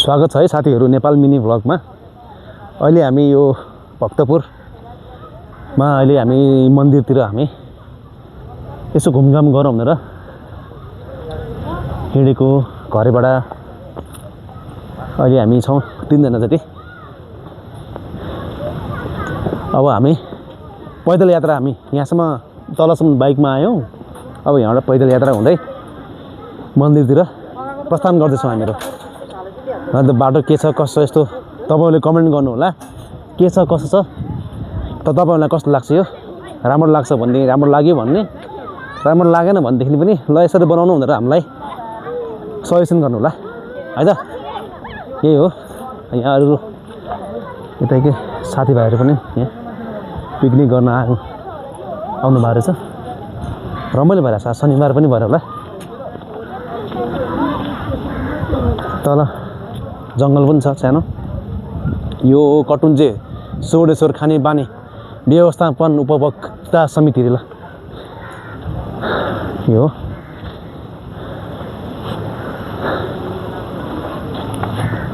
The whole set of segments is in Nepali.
स्वागत छ है साथीहरू नेपाल मिनी भ्लगमा। अहिले हामी यो भक्तपुरमा अहिले हामी मन्दिरतिर हामी यसो घुमघाम गरौँ भनेर हिँडेको घरबाट। अहिले हामी छौँ 3 जना जति। अब हामी पैदल यात्रा हामी यहाँसम्म तलसम्म बाइकमा आयौँ। अब यहाँबाट पैदल यात्रा हुँदै मन्दिरतिर प्रस्थान गर्दैछौँ हामीहरू। अन्त बाटो के छ कसो यस्तो तपाईहरुले कमेन्ट गर्नु होला के छ कसो छ। त तपाईहरुलाई कस्तो लाग्छ यो राम्रो लाग्छ भन्ने राम्रो लाग्यो भन्ने राम्रो लागेन भन्देखि पनि ल यसरी बनाउनु भनेर हामीलाई सजेसन गर्नु होला है त। यही हो। यहाँ अरु यतैकै साथीभाइहरु पनि यहाँ पिकनिक गर्न आउनु भएको रहेछ। रमाइलो भइरहेछ। शनिबार पनि भएर होला। तल जङ्गल पनि छ सानो। यो कटुन्जे सोडेश्वर खाने बानी व्यवस्थापन उपभोक्ता समिति ल यो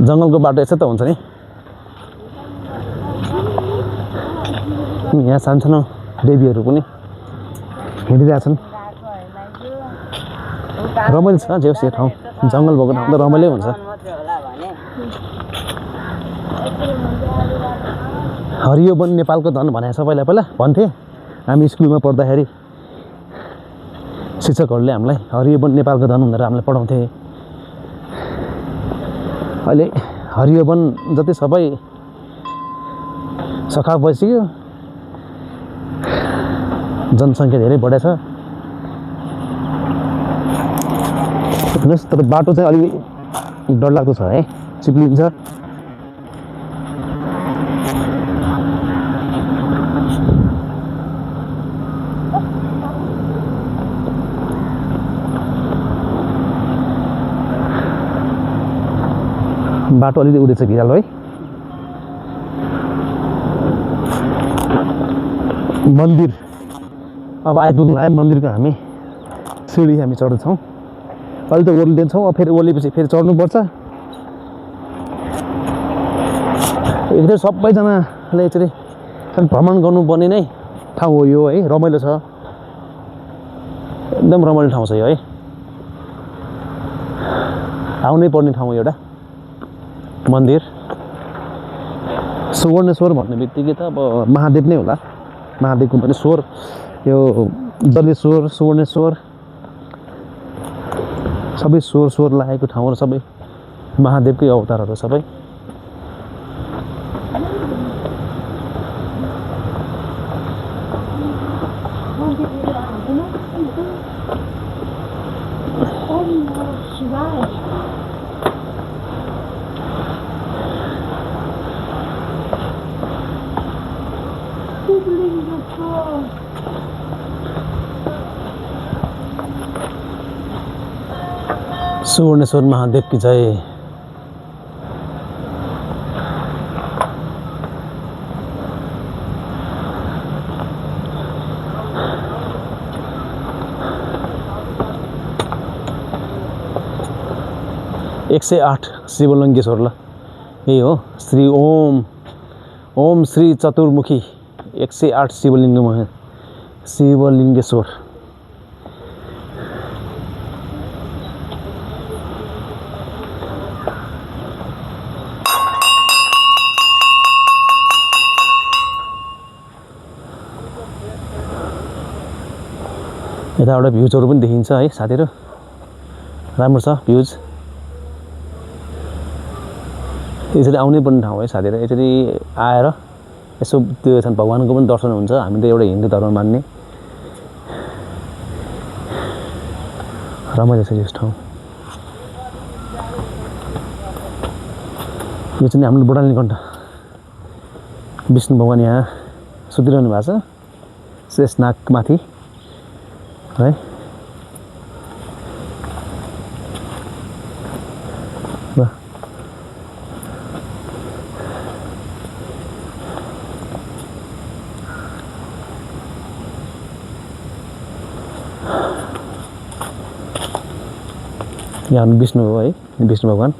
जङ्गलको बाटो यसो त हुन्छ नि। यहाँ सानसानो देवीहरू पनि हिँडिरहेछन्। रमाइलो छ जे होस् यो ठाउँ। जङ्गल भएको ठाउँ त रमाइलो हुन्छ। हरियो वन नेपालको धन भने सबैलाई पहिला भन्थे। हामी स्कुलमा पढ्दाखेरि शिक्षकहरूले हामीलाई हरियो वन नेपालको धन भनेर हामीलाई पढाउँथे। अहिले हरियो वन जति सबै सखा भइसक्यो। जनसङ्ख्या धेरै बढेछ। तर बाटो चाहिँ अलि डरलाग्दो छ है। चिप्लिन्छ। बाटो अलिअलि उडेछ भिरालो है। मन्दिर अब आइपुग्नु आयो। मन्दिरको हामी सिँढी हामी चढ्दैछौँ। अहिले त ओर्लिन्छौँ। अब फेरि ओर्लेपछि फेरि चढ्नुपर्छ। एकचोटि सबैजनाले यसरी भ्रमण गर्नुपर्ने नै ठाउँ हो यो है। रमाइलो छ। एकदम रमाइलो ठाउँ छ यो है। आउनै पर्ने ठाउँ एउटा मन्दिर। सुवर्णेश्वर भन्ने बित्तिकै त अब महादेव नै होला। महादेवको पनि स्वर यो जलेश्वर सुवर्णेश्वर सबै स्वर लागेको ठाउँहरू सबै महादेवकै अवतारहरू सबै। सुवर्णेश्वर महादेव की जय। एक सय 8 शिवलिङ्गेश्वर ल यही हो। श्री ओम श्री चतुर्मुखी 108 शिवलिङ्गेश्वर। यताबाट भ्युजहरू पनि देखिन्छ है साथीहरू। राम्रो छ भ्युज। यसरी आउनै पर्ने ठाउँ है साथीहरू। यसरी आएर यसो त्यो छन् भगवानको पनि दर्शन हुन्छ। हामी त एउटा हिन्दू धर्म मान्ने। रमाइलो छ यस ठाउँ। यो चाहिँ हाम्रो बुढानी कण्ठ विष्णु भगवान यहाँ सुतिरहनु भएको छ शेषनागमाथि है। यहाँ विष्णु हो है। विष्णु भगवान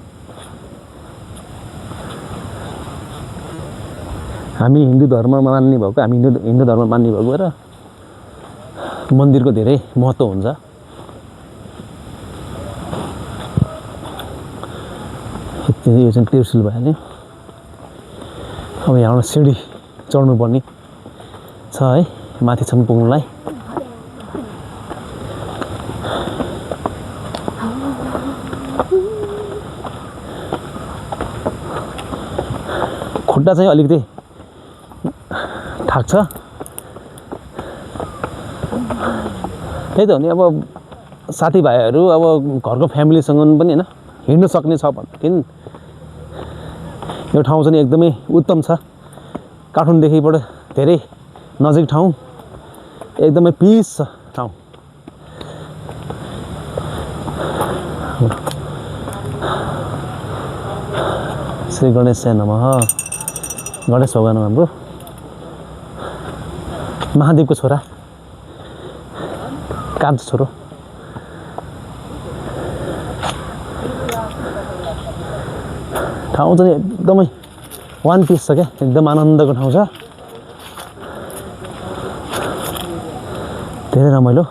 हामी हिन्दू धर्म मान्ने भएको हिन्दू धर्म मान्ने भएको र मन्दिरको धेरै महत्त्व हुन्छ। यो चाहिँ त्रिशुल भइहाल्यो। अब यहाँबाट सिँढी चढ्नुपर्ने छ है माथिसम्म पुग्नुलाई। खुट्टा चाहिँ अलिकति थाक्छ। त्यही त हो नि, अब साथीभाइहरू अब घरको फ्यामिलीसँग पनि होइन हिँड्नु सक्ने छ भनेदेखि यो ठाउँ चाहिँ एकदमै उत्तम छ। काठमाडौँदेखिबाट धेरै नजिक ठाउँ, एकदमै पिस छ ठाउँ। श्री गणेशाय नमः। गणेश भगवान हाम्रो महादेवको छोरा, कान्छो छोरो। ठाउँ चाहिँ एकदमै वान पिस छ क्या, एकदम आनन्दको ठाउँ छ, धेरै रमाइलो।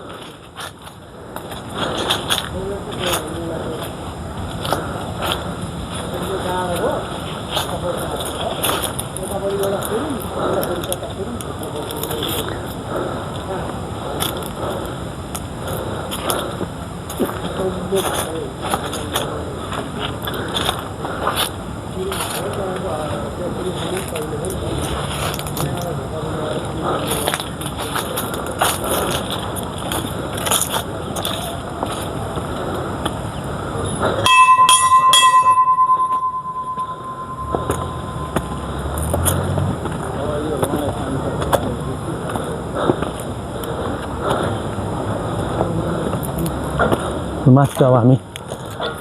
माथि अब हामी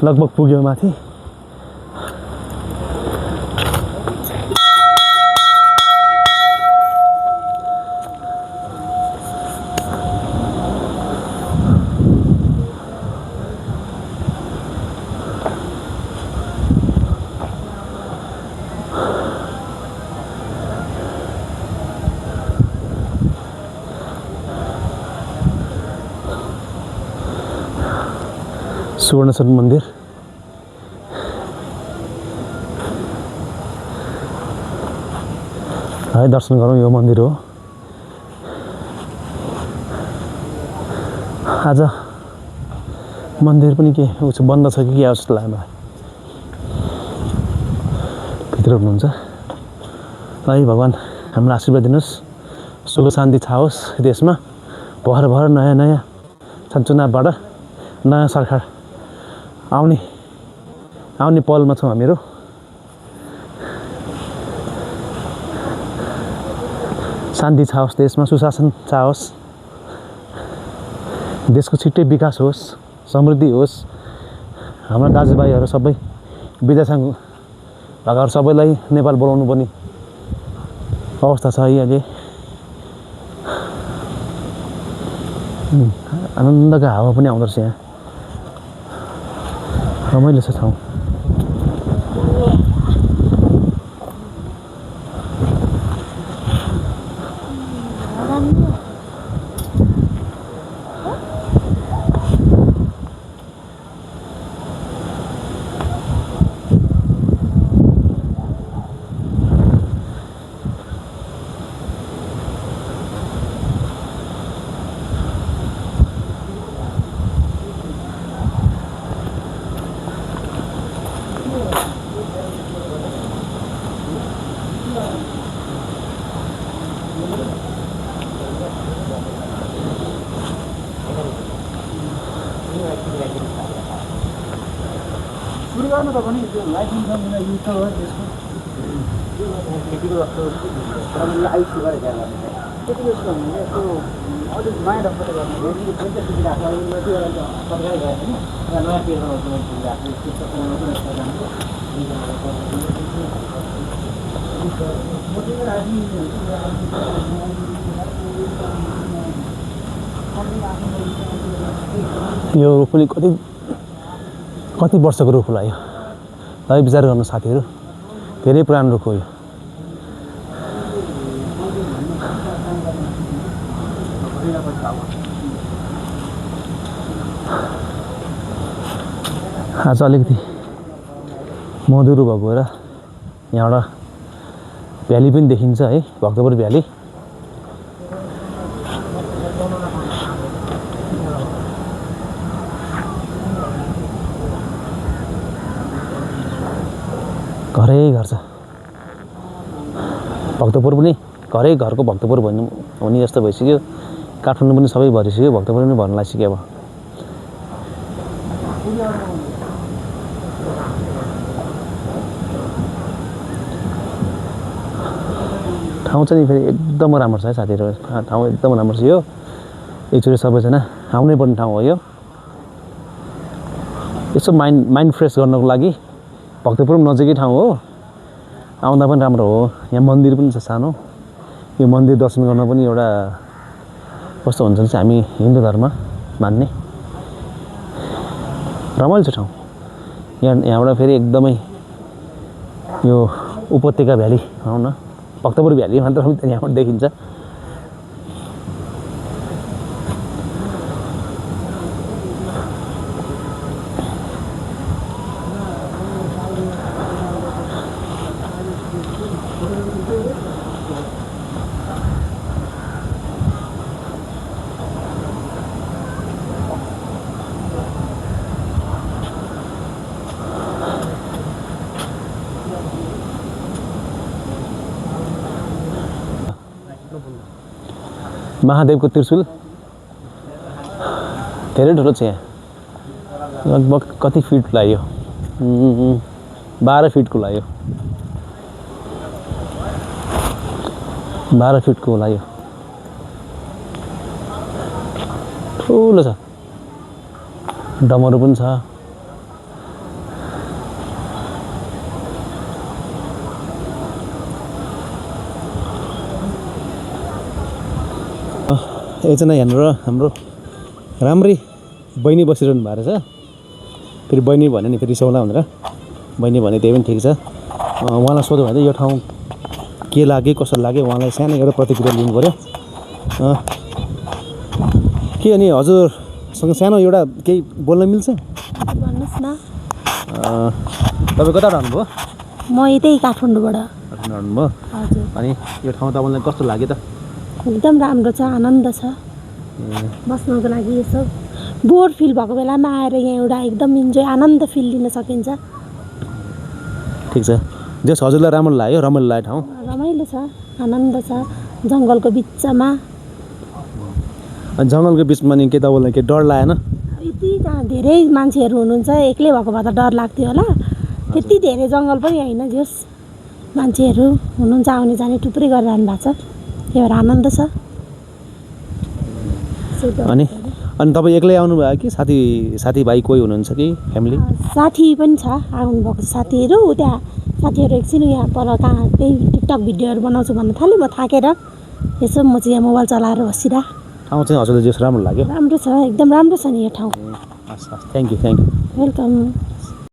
लगभग पुग्यौँ माथि। सुवर्णेश्वर मन्दिर है, दर्शन गरौँ। यो मन्दिर हो। आज मन्दिर पनि के बन्द छ कि के जस्तो लाग्यो मलाई। भित्र हुनुहुन्छ है। भगवान् हामीलाई आशीर्वाद दिनुहोस्, सुख शान्ति छाओस् देशमा। भर भर नयाँ नयाँ चुनावबाट नयाँ सरकार आउने पलमा छौँ हामीहरू। शान्ति छाओस् देशमा, सुशासन छाओस्, देशको छिट्टै विकास होस्, समृद्धि होस्। हाम्रा दाजुभाइहरू सबै विदेशमा भएकाहरू सबैलाई नेपाल बोलाउनु पर्ने अवस्था छ अहिले। आनन्दको हावा पनि आउँदो रहेछ यहाँ, रमाइलो छ ठाउँ। सुरु गर्नु त पनि त्यो लाइसेन्स नमिला युज त हो त्यसको खेतीको जस्तो तपाईँले आइस गरेर ध्यान गर्नु त्यति जस्तो हुने यस्तो अलिक नयाँ ढङ्गले गर्नु जुन चाहिँ सुविधा छ त्यो सरकारी गएर पनि नयाँ पेजमा सुविधा छ त्यस्तो यो पनि कति वर्षको रुख होला यो, है विचार गर्नु साथीहरू। धेरै पुरानो रुख हो यो। आज अलिकति मधुरो भएको भएर यहाँबाट भ्याली पनि देखिन्छ है, भक्तपुर भ्याली। घरै घर छ भक्तपुर पनि, घरै घरको भक्तपुर भन्नु हुने जस्तो भइसक्यो। काठमाडौँ पनि सबै भरिसक्यो, भक्तपुर पनि भर्न लागिसक्यो। अब ठाउँ चाहिँ फेरि एकदम राम्रो छ है साथीहरू, ठाउँ एकदम राम्रो छ। यो एकचोटि सबैजना आउनै पर्ने ठाउँ हो यो। यसो माइन्ड फ्रेस गर्नको लागि भक्तपुर पनि नजिकै ठाउँ हो, आउँदा पनि राम्रो हो। यहाँ मन्दिर पनि छ सानो, यो मन्दिर दर्शन गर्न पनि एउटा कस्तो हुन्छ भने चाहिँ हामी हिन्दू धर्म मान्ने रमाइलो छ ठाउँ। यहाँबाट फेरि एकदमै यो उपत्यका भ्याली भनौँ न, भक्तपुर भ्याली मात्र यहाँबाट देखिन्छ। महादेवको त्रिशूल धेरै ठुलो छ यहाँ, लगभग कति फिट लाग्यो, 12 फिटको लाग्यो, 12 फिटको लाग्यो, ठुलो छ। डमरू पनि छ। एकजना यहाँनिर हाम्रो राम्रै बहिनी बसिरहनु भएको रहेछ। फेरि बहिनी भन्यो नि फेरि रिसाउला भनेर, बहिनी भने त्यही पनि ठिक छ। उहाँलाई सोध्यो भने यो ठाउँ के लाग्यो कसो लाग्यो, उहाँलाई सानो एउटा प्रतिक्रिया लिनु पऱ्यो। के अनि हजुरसँग सानो एउटा केही बोल्न मिल्छ? भन्नुहोस् न। तपाईँ कताबाट आउनुभयो? म यतै काठमाडौँबाट। काठमाडौँ आउनुभयो? हजुर। अनि यो ठाउँ तपाईँलाई कस्तो लाग्यो त? एकदम राम्रो छ, आनन्द छ बस्नको लागि। यसो बोर फिल भएको बेलामा आएर यहाँ एउटा एकदम इन्जोय आनन्द फिल लिन सकिन्छ। ठिक छ, जस हजुरलाई राम्रो लाग्यो, रमाइलो लाग्यो ठाउँ? रमाइलो छ, आनन्द छ, जङ्गलको बिचमा। अनि जङ्गलको बिचमा नि के तपाईँलाई के डर लागेन? यति धेरै मान्छेहरू हुनुहुन्छ, एक्लै भएको भए त डर लाग्थ्यो होला। त्यति धेरै जङ्गल पनि होइन, जस मान्छेहरू हुनुहुन्छ, आउने जाने टुप्रै गरिरहनु भएको छ, त्यही भएर आनन्द छ। अनि तपाईँ एक्लै आउनुभयो कि साथीभाइ कोही हुनुहुन्छ कि फ्यामिली? साथी पनि छ, आउनुभएको साथीहरू। त्यहाँ साथीहरू एकछिन यहाँ पर कहाँ त्यही टिकटक भिडियोहरू बनाउँछु भन्न थाल्यो। म थाकेर यसो म चाहिँ यहाँ मोबाइल चलाएर बसिरह। ठाउँ चाहिँ हजुरलाई जस राम्रो लाग्यो? राम्रो छ, एकदम राम्रो छ नि यो ठाउँ। हस् हस्, थ्याङ्क यू। वेलकम।